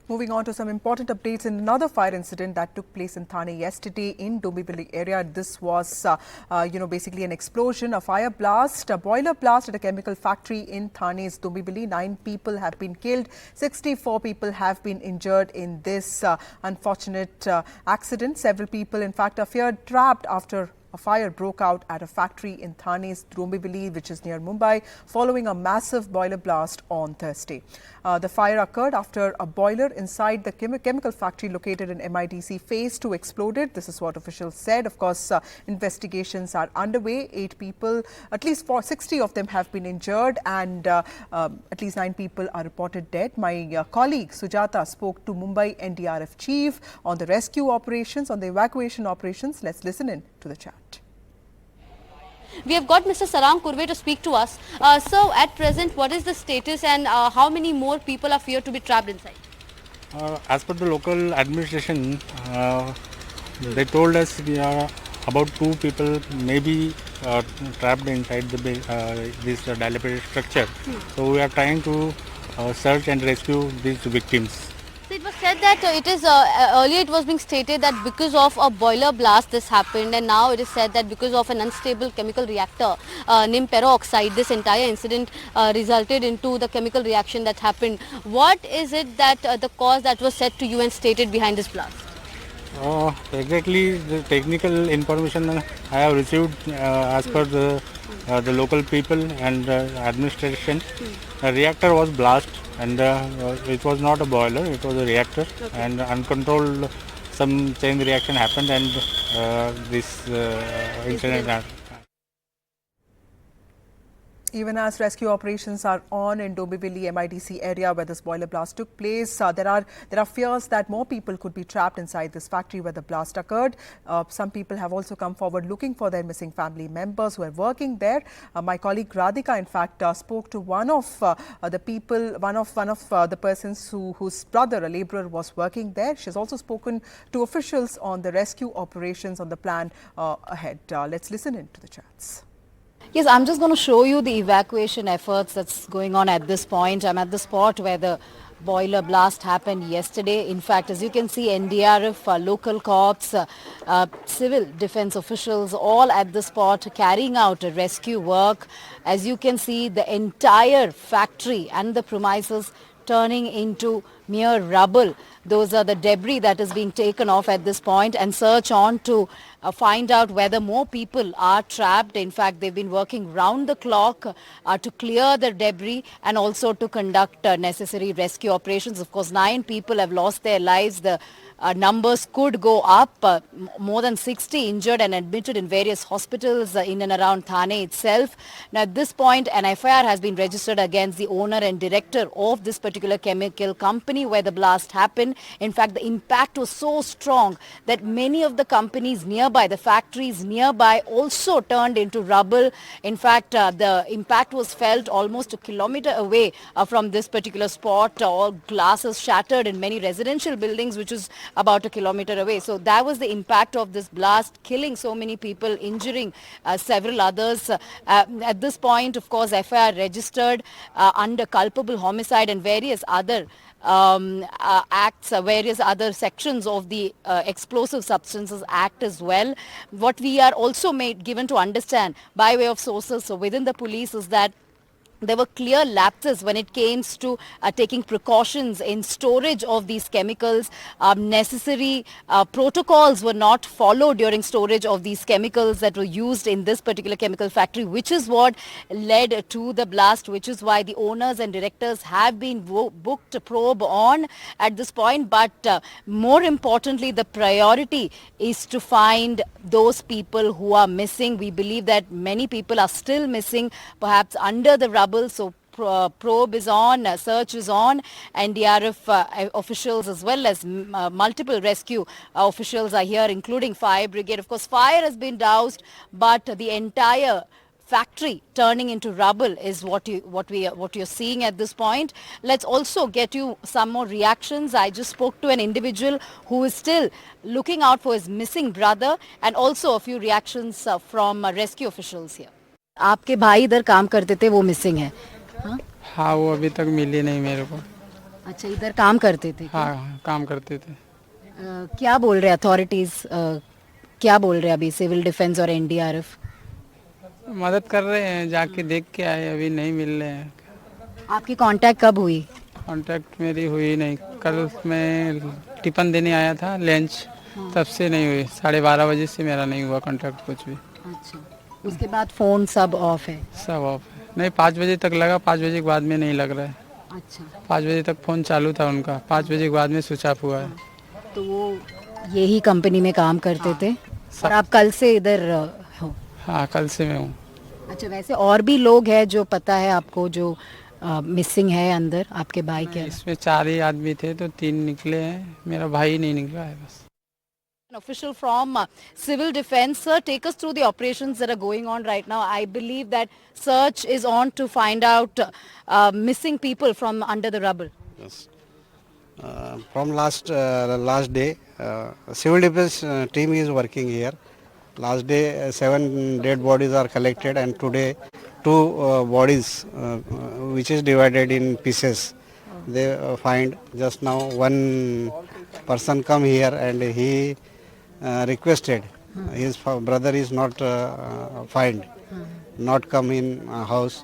Moving on to some important updates in another fire incident that took place in Thane yesterday in Dombivli area. This was, basically an explosion, a fire blast, a boiler blast at a chemical factory in Thane's Dombivli. 9 people have been killed, 64 people have been injured in this unfortunate accident. Several people, in fact, are feared trapped after a fire broke out at a factory in Thane's Dombivli, which is near Mumbai, following a massive boiler blast on Thursday. The fire occurred after a boiler inside the chemical factory located in MIDC Phase 2 exploded. This is what officials said. Of course, investigations are underway. 8 people, at least 60 of them have been injured, and at least 9 people are reported dead. My colleague Sujata spoke to Mumbai NDRF chief on the rescue operations, on the evacuation operations. Let's listen in to the chat. We have got Mr. Sarang Kurve to speak to us. So, at present, what is the status and how many more people are feared to be trapped inside? As per the local administration, they told us we are about 2 people maybe trapped inside this dilapidated structure. So we are trying to search and rescue these victims. So it was said that earlier it was being stated that because of a boiler blast this happened, and now it is said that because of an unstable chemical reactor named peroxide, this entire incident resulted into the chemical reaction that happened. What is it that the cause that was said to you and stated behind this blast? Exactly, the technical information I have received as per the local people and administration. A reactor was blast, and it was not a boiler, it was a reactor, and uncontrolled some chain reaction happened, and this incident happened. Even as rescue operations are on in Dombivli MIDC area where this boiler blast took place, there are fears that more people could be trapped inside this factory where the blast occurred. Some people have also come forward looking for their missing family members who are working there. My colleague Radhika, in fact, spoke to one of the people, one of the persons whose brother, a labourer, was working there. She has also spoken to officials on the rescue operations on the plan ahead. Let's listen in to the chats. Yes, I'm just going to show you the evacuation efforts that's going on at this point. I'm at the spot where the boiler blast happened yesterday. In fact, as you can see, NDRF, local cops, civil defense officials all at the spot carrying out rescue work. As you can see, the entire factory and the premises turning into mere rubble. Those are the debris that is being taken off at this point, and search on to find out whether more people are trapped. In fact, they've been working round the clock to clear the debris and also to conduct necessary rescue operations. Of course, 9 people have lost their lives. The numbers could go up. More than 60 injured and admitted in various hospitals in and around Thane itself. Now, at this point, an FIR has been registered against the owner and director of this particular chemical company where the blast happened. In fact, the impact was so strong that many of the companies nearby, the factories nearby, also turned into rubble. In fact, the impact was felt almost a kilometer away from this particular spot. All glasses shattered in many residential buildings, which is about a kilometer away. So that was the impact of this blast, killing so many people, injuring several others. At this point, of course, FIR registered under culpable homicide and various other acts, various other sections of the Explosive Substances Act as well. What we are also given to understand by way of sources within the police is that there were clear lapses when it came to taking precautions in storage of these chemicals. Necessary protocols were not followed during storage of these chemicals that were used in this particular chemical factory, which is what led to the blast, which is why the owners and directors have been booked probe on at this point. But more importantly, the priority is to find those people who are missing. We believe that many people are still missing, perhaps under the rubble. So probe is on, search is on. NDRF officials as well as multiple rescue officials are here, including fire brigade. Of course, fire has been doused, but the entire factory turning into rubble is what you're seeing at this point. Let's also get you some more reactions. I just spoke to an individual who is still looking out for his missing brother, and also a few reactions from rescue officials here. आपके भाई इधर काम करते थे, वो missing है। हाँ, वो अभी तक मिली नहीं मेरे को। अच्छा, इधर काम करते थे क्या? हाँ काम करते थे। क्या बोल रहे अथॉरिटीज, क्या बोल रहे अभी सिविल डिफेंस और एनडीआरएफ? मदद कर रहे हैं, जाके देख के आए, अभी नहीं मिल रहे हैं। आपकी कांटेक्ट कब हुई? कांटेक्ट मेरी हुई नहीं, कल मैं टिफिन देने आया था लंच, तब से नहीं हुई। 12:30 बजे से मेरा नहीं हुआ कांटेक्ट कुछ भी, अच्छा, उसके बाद फोन सब ऑफ है? सब ऑफ है। नहीं 5 बजे तक लगा, 5 बजे के बाद में नहीं लग रहा है। अच्छा, 5 बजे तक फ़ोन चालू था उनका, 5 बजे के बाद में स्विच ऑफ हुआ है। तो वो यही कंपनी में काम करते थे और आप कल से इधर हो? हाँ कल से मैं हूँ। अच्छा, वैसे और भी लोग हैं जो पता है आपको जो मिसिंग है अंदर आपके भाई के? इसमें 4 ही आदमी थे तो 3 निकले हैं, मेरा भाई नहीं निकला है बस। An official from Civil Defence, sir, take us through the operations that are going on right now. I believe that search is on to find out missing people from under the rubble. Yes. From last day, civil defense team is working here. Last day, 7 dead bodies are collected, and today 2 bodies, which is divided in pieces. They find just now. One person come here and he requested his brother is not find, not come in house.